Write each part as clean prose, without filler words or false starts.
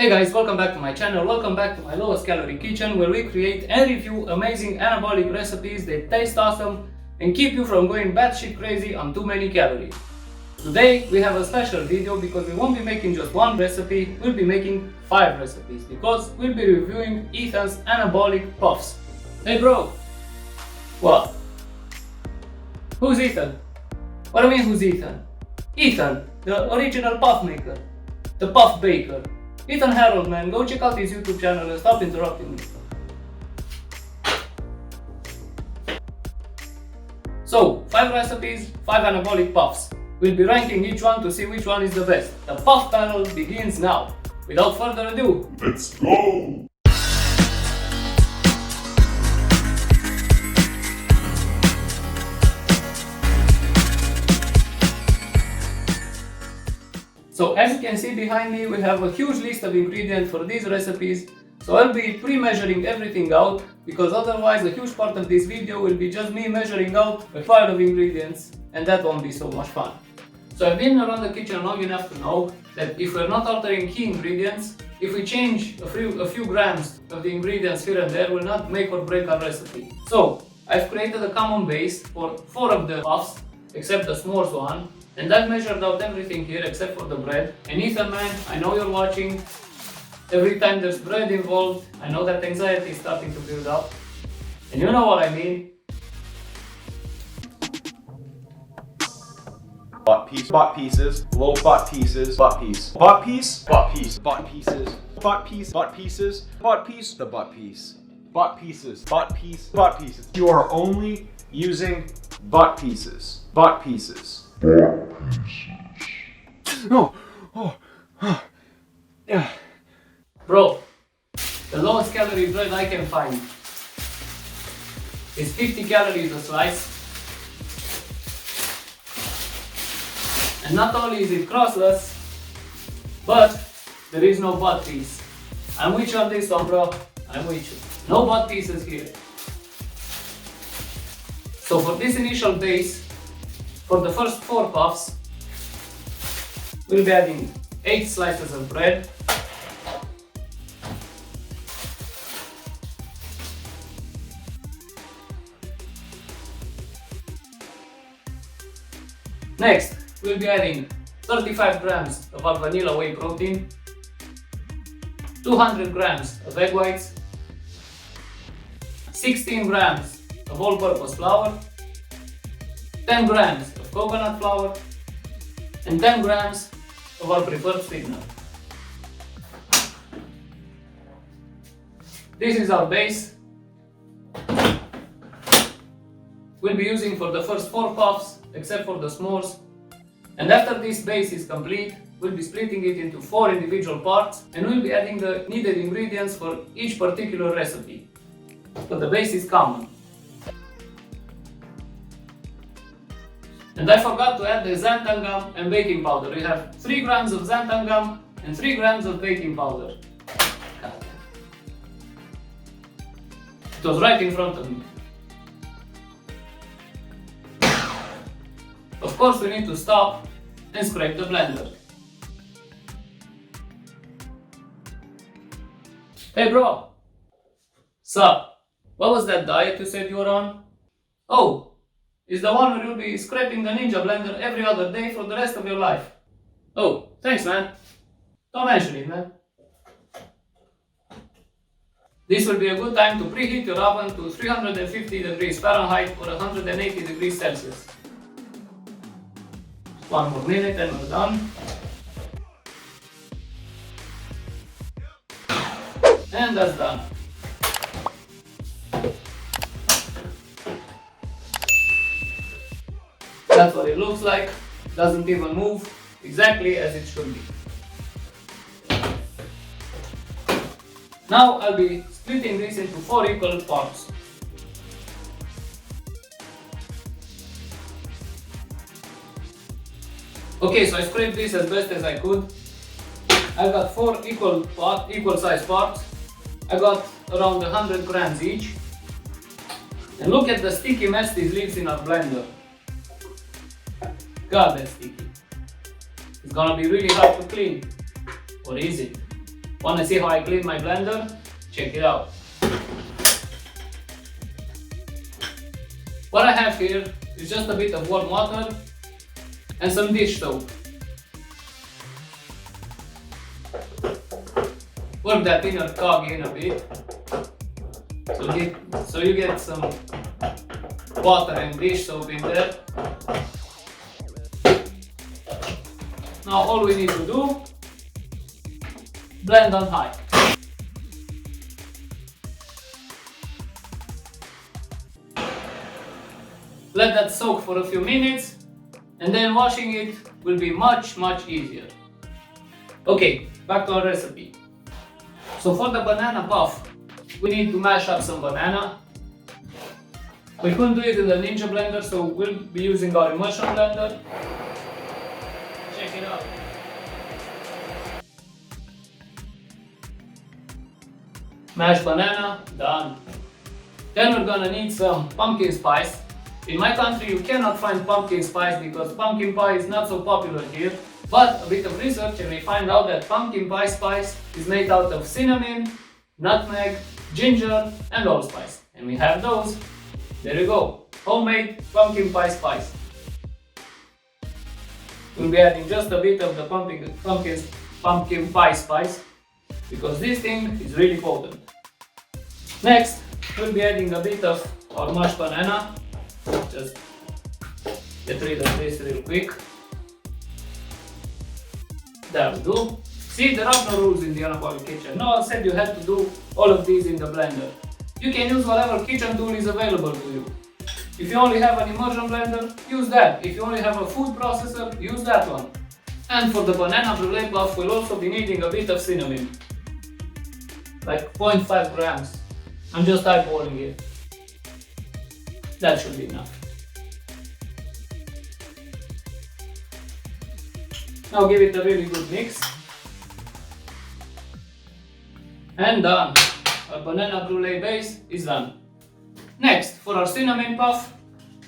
Hey guys, welcome back to my channel, welcome back to my lowest calorie kitchen where we create and review amazing anabolic recipes that taste awesome and keep you from going batshit crazy on too many calories. Today we have a special video because we won't be making just one recipe, we'll be making 5 recipes because we'll be reviewing Xanthan's anabolic puffs. Hey bro! What? Who's Xanthan? What do you mean who's Xanthan? Xanthan, the original puff maker, the puff baker. Xanthan Harold, man, go check out his YouTube channel and stop interrupting me. So, 5 recipes, 5 anabolic puffs. We'll be ranking each one to see which one is the best. The puff battle begins now. Without further ado, let's go! So as you can see behind me, we have a huge list of ingredients for these recipes. So I'll be pre-measuring everything out because otherwise a huge part of this video will be just me measuring out a pile of ingredients and that won't be so much fun. So I've been around the kitchen long enough to know that if we're not altering key ingredients, if we change a few grams of the ingredients here and there, will not make or break our recipe. So I've created a common base for 4 of the puffs, except the s'mores one. And I've measured out everything here except for the bread. And Xanthan, man, I know you're watching. Every time there's bread involved, I know that anxiety is starting to build up. And you know what I mean. Butt pieces, low butt pieces, butt piece, butt piece, butt piece, butt pieces, butt piece, butt pieces, butt piece, the butt piece, butt pieces, butt piece, butt pieces. You are only using butt pieces, butt pieces. No. Yeah. Bro, the lowest calorie bread I can find is 50 calories a slice. And not only is it crustless, but there is no butt piece. I'm with you on this one, bro. I'm with you. No butt pieces here. So for this initial base, for the first 4 puffs, we'll be adding 8 slices of bread, next, we'll be adding 35 grams of our vanilla whey protein, 200 grams of egg whites, 16 grams of all-purpose flour, 10 grams of coconut flour, and 10 grams of our preferred sweetener. This is our base. We'll be using for the first 4 puffs, except for the s'mores. And after this base is complete, we'll be splitting it into 4 individual parts and we'll be adding the needed ingredients for each particular recipe. But the base is common. And I forgot to add the xanthan gum and baking powder. We have 3 grams of xanthan gum and 3 grams of baking powder. It was right in front of me. Of course we need to stop and scrape the blender. Hey bro! Sup? What was that diet you said you were on? Oh! Is the one where you'll be scraping the Ninja blender every other day for the rest of your life. Oh, thanks man. Don't mention it, man. This will be a good time to preheat your oven to 350 degrees Fahrenheit or 180 degrees Celsius. 1 more minute and we're done. And that's done. That's what it looks like. Doesn't even move, exactly as it should be. Now I'll be splitting this into 4 equal parts. Okay, so I scraped this as best as I could. I got 4 equal size parts. I got around 100 grams each. And look at the sticky mess this leaves in our blender. God, that's sticky. It's gonna be really hard to clean. Or is it? Wanna see how I clean my blender? Check it out. What I have here is just a bit of warm water and some dish soap. Work that inner cog in a bit, so you get some water and dish soap in there. Now all we need to do, blend on high. Let that soak for a few minutes, and then washing it will be much easier. Okay, back to our recipe. So for the banana puff, we need to mash up some banana. We couldn't do it in the Ninja blender, so we'll be using our immersion blender. Check it out. Mashed banana, done. Then we're gonna need some pumpkin spice. In my country you cannot find pumpkin spice because pumpkin pie is not so popular here. But a bit of research and we find out that pumpkin pie spice is made out of cinnamon, nutmeg, ginger and allspice. And we have those. There you go. Homemade pumpkin pie spice. We'll be adding just a bit of the pumpkin pie spice because this thing is really potent. Next, we'll be adding a bit of our mashed banana. Just get rid of this real quick. There we do. See, there are no rules in the Anabolic kitchen. No one said you had to do all of these in the blender. You can use whatever kitchen tool is available to you. If you only have an immersion blender, use that. If you only have a food processor, use that one. And for the banana brulee puff, we'll also be needing a bit of cinnamon. Like 0.5 grams. I'm just eyeballing it. That should be enough. Now give it a really good mix. And done. Our banana brulee base is done. Next, for our cinnamon puff,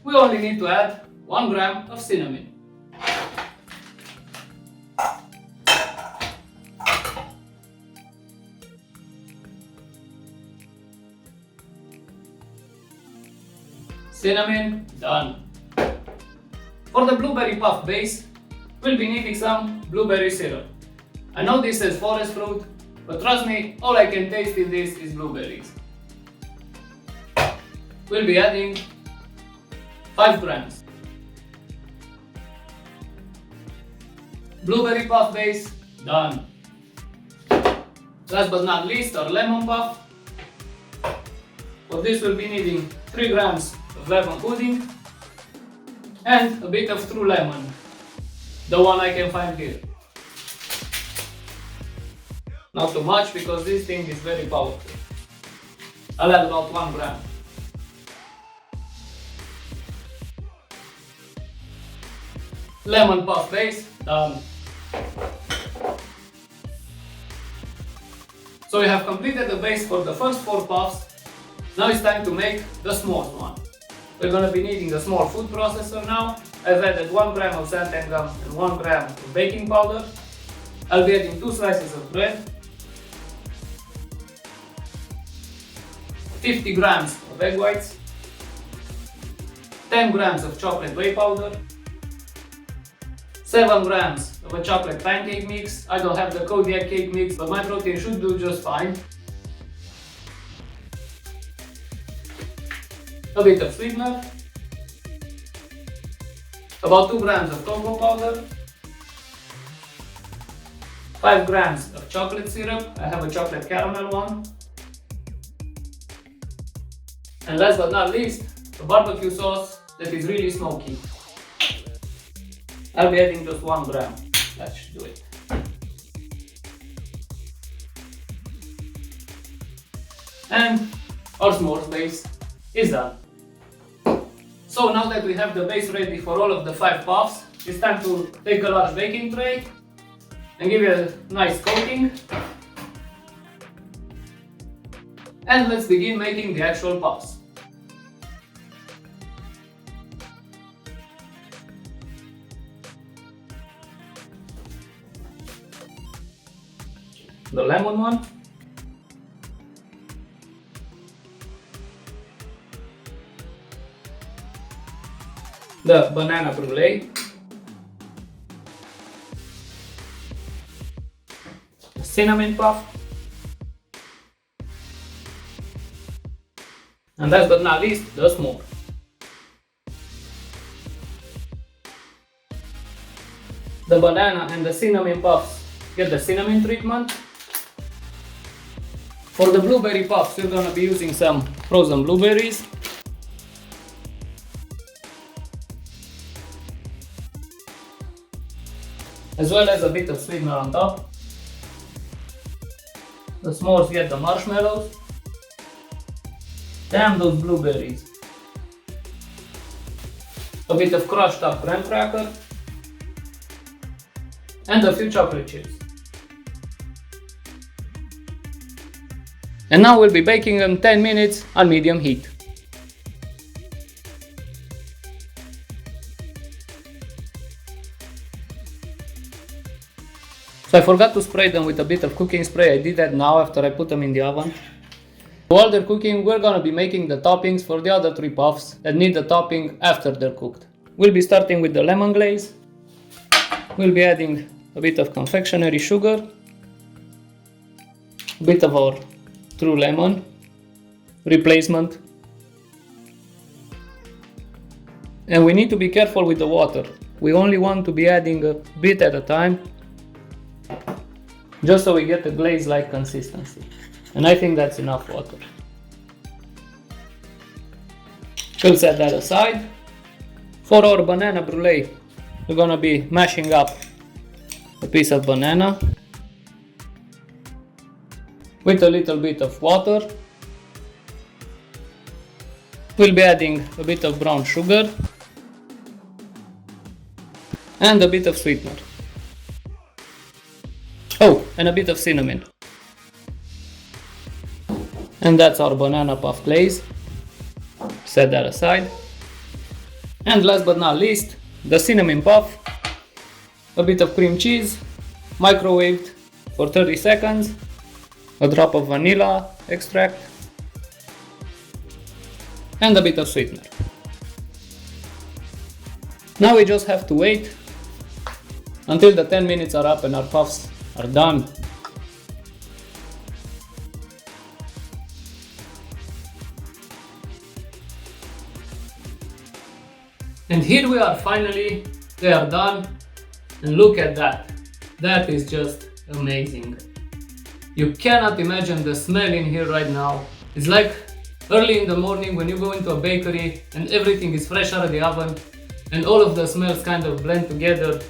we only need to add 1 gram of cinnamon. Cinnamon, done. For the blueberry puff base, we'll be needing some blueberry syrup. I know this says forest fruit, but trust me, all I can taste in this is blueberries. We'll be adding 5 grams. Blueberry puff base, done. Last but not least, our lemon puff. For this we'll be needing 3 grams of lemon pudding and a bit of true lemon, the one I can find here. Not too much because this thing is very powerful. I'll add about 1 gram. Lemon puff base, done. So we have completed the base for the first 4 puffs. Now it's time to make the smallest one. We're going to be needing a small food processor now. I've added 1 gram of xanthan gum and 1 gram of baking powder. I'll be adding 2 slices of bread, 50 grams of egg whites, 10 grams of chocolate whey powder, 7 grams of a chocolate pancake mix. I don't have the Kodiak cake mix, but my protein should do just fine. A bit of sweetener, about 2 grams of cocoa powder, 5 grams of chocolate syrup. I have a chocolate caramel one. And last but not least, a barbecue sauce that is really smoky. I'll be adding just 1 gram. That should do it. And our s'mores base is done. So now that we have the base ready for all of the 5 puffs, it's time to take a large baking tray and give it a nice coating. And let's begin making the actual puffs. the lemon one. The banana brulee. The cinnamon puff. And last but not least, the s'more. The banana and the cinnamon puffs get the cinnamon treatment. For the blueberry puffs, we're gonna be using some frozen blueberries. As well as a bit of sweetener on top. The s'mores get the marshmallows. Damn those blueberries. A bit of crushed up graham cracker. And a few chocolate chips. And now we'll be baking them 10 minutes on medium heat. So I forgot to spray them with a bit of cooking spray. I did that now after I put them in the oven. While they're cooking, we're gonna be making the toppings for the other 3 puffs that need the topping after they're cooked. We'll be starting with the lemon glaze. We'll be adding a bit of confectionery sugar, a bit of our true lemon replacement, and we need to be careful with the water. We only want to be adding a bit at a time, just so we get a glaze-like consistency, and I think that's enough water. We'll set that aside. For our banana brulee, we're gonna be mashing up a piece of banana with a little bit of water. We'll be adding a bit of brown sugar and a bit of sweetener. Oh, and a bit of cinnamon. And that's our banana puff glaze. Set that aside. And last but not least, the cinnamon puff. A bit of cream cheese, microwaved for 30 seconds, a drop of vanilla extract, and a bit of sweetener. Now we just have to wait until the 10 minutes are up and our puffs are done. And here we are, finally, they are done. And look at that, that is just amazing. You cannot imagine the smell in here right now. It's like early in the morning when you go into a bakery and everything is fresh out of the oven and all of the smells kind of blend together.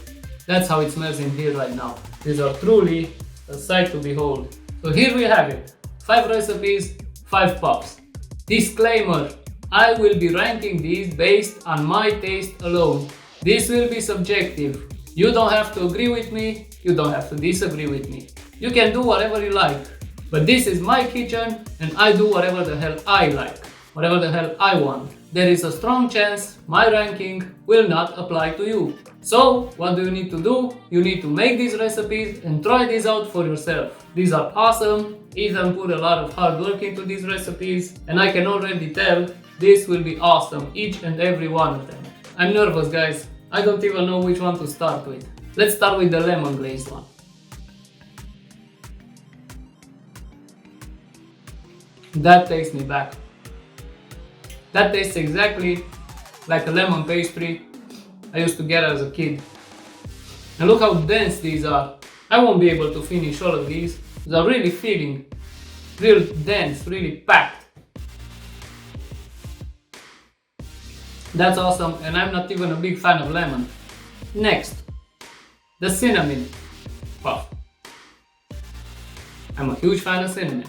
That's how it smells in here right now. These are truly a sight to behold. So here we have it, 5 recipes, 5 puffs. Disclaimer, I will be ranking these based on my taste alone. This will be subjective. You don't have to agree with me, you don't have to disagree with me. You can do whatever you like, but this is my kitchen and I do whatever the hell I like, whatever the hell I want. There is a strong chance my ranking will not apply to you. So, what do you need to do? You need to make these recipes and try these out for yourself. These are awesome. Ethan put a lot of hard work into these recipes and I can already tell this will be awesome, each and every one of them. I'm nervous, guys. I don't even know which one to start with. Let's start with the lemon glazed one. That takes me back. That tastes exactly like a lemon pastry I used to get as a kid. And look how dense these are. I won't be able to finish all of these. These are really filling, real dense, really packed. That's awesome, and I'm not even a big fan of lemon. Next, the cinnamon puff. I'm a huge fan of cinnamon.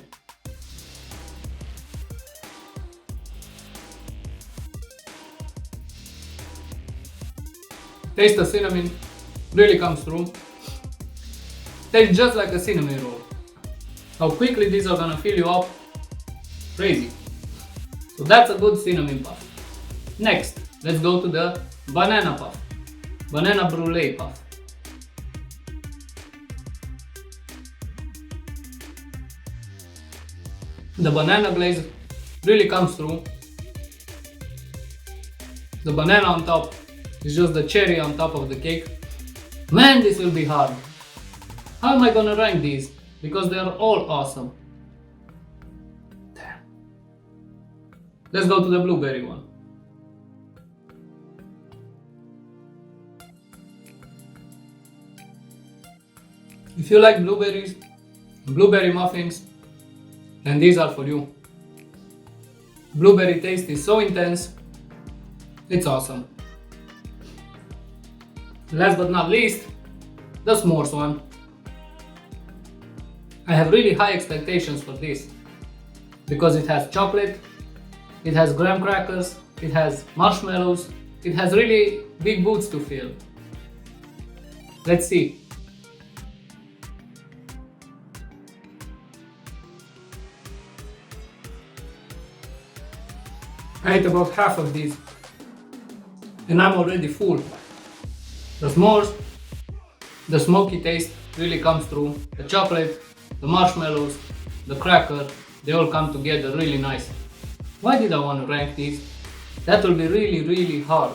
Taste of cinnamon really comes through. Tastes just like a cinnamon roll. How quickly these are gonna fill you up, crazy. So that's a good cinnamon puff. Next, let's go to the banana puff, banana brulee puff. The banana glaze really comes through. The banana on top is just the cherry on top of the cake. Man, this will be hard. How am I gonna rank these? Because they are all awesome. Damn. Let's go to the blueberry one. If you like blueberries, blueberry muffins, then these are for you. Blueberry taste is so intense, it's awesome. Last but not least, the s'mores one. I have really high expectations for this because it has chocolate, it has graham crackers, it has marshmallows, it has really big boots to fill. Let's see. I ate about half of these and I'm already full. The s'mores, the smoky taste really comes through. The chocolate, the marshmallows, the cracker, they all come together really nice. Why did I want to rank these? That will be really hard.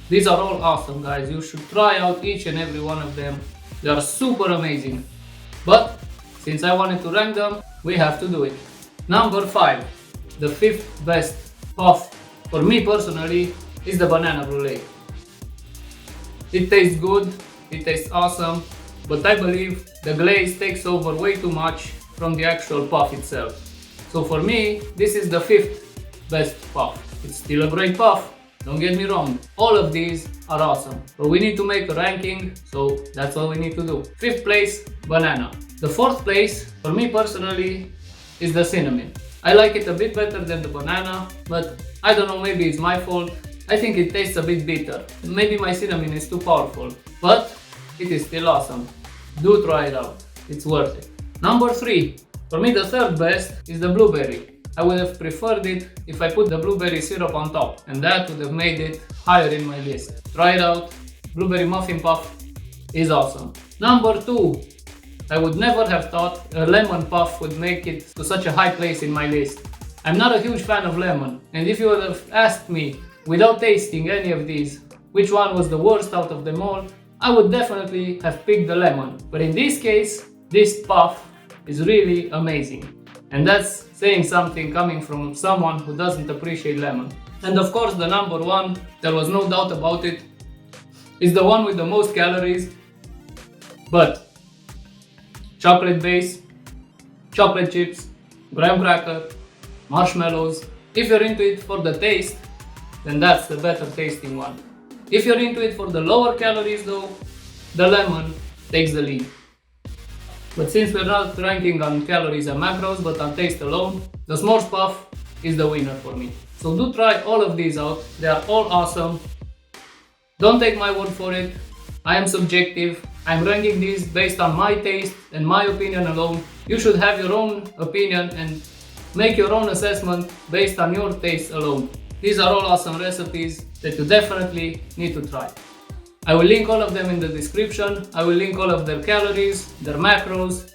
These are all awesome, guys. You should try out each and every one of them. They are super amazing. But since I wanted to rank them, we have to do it. Number 5, the 5th best puff for me personally is the banana brulee. It tastes good, it tastes awesome, but I believe the glaze takes over way too much from the actual puff itself. So for me, this is the 5th best puff. It's still a great puff, don't get me wrong. All of these are awesome, but we need to make a ranking, so that's what we need to do. 5th place, banana. The 4th place, for me personally, is the cinnamon. I like it a bit better than the banana, but I don't know, maybe it's my fault. I think it tastes a bit bitter. Maybe my cinnamon is too powerful, but it is still awesome. Do try it out, it's worth it. Number 3, for me the 3rd best is the blueberry. I would have preferred it if I put the blueberry syrup on top, and that would have made it higher in my list. Try it out, blueberry muffin puff is awesome. Number 2, I would never have thought a lemon puff would make it to such a high place in my list. I'm not a huge fan of lemon, and if you would have asked me, without tasting any of these, which one was the worst out of them all, I would definitely have picked the lemon. But in this case, this puff is really amazing. And that's saying something coming from someone who doesn't appreciate lemon. And of course the number 1, there was no doubt about it, is the one with the most calories, but chocolate base, chocolate chips, graham cracker, marshmallows. If you're into it for the taste, then that's the better tasting one. If you're into it for the lower calories though, the lemon takes the lead. But since we're not ranking on calories and macros but on taste alone, the s'mores puff is the winner for me. So do try all of these out, they are all awesome. Don't take my word for it, I am subjective. I'm ranking these based on my taste and my opinion alone. You should have your own opinion and make your own assessment based on your taste alone. These are all awesome recipes that you definitely need to try. I will link all of them in the description. I will link all of their calories, their macros,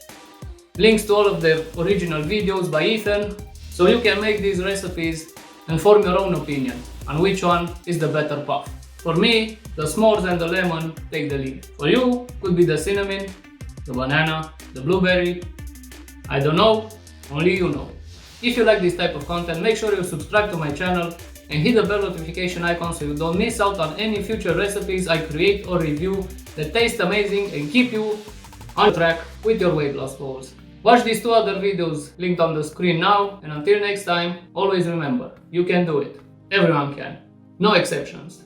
links to all of their original videos by Ethan, so you can make these recipes and form your own opinion on which one is the better puff. For me, the s'mores and the lemon take the lead. For you, could be the cinnamon, the banana, the blueberry. I don't know, only you know. If you like this type of content, make sure you subscribe to my channel and hit the bell notification icon so you don't miss out on any future recipes I create or review that taste amazing and keep you on track with your weight loss goals. Watch these 2 other videos linked on the screen now, and until next time, always remember, you can do it. Everyone can. No exceptions.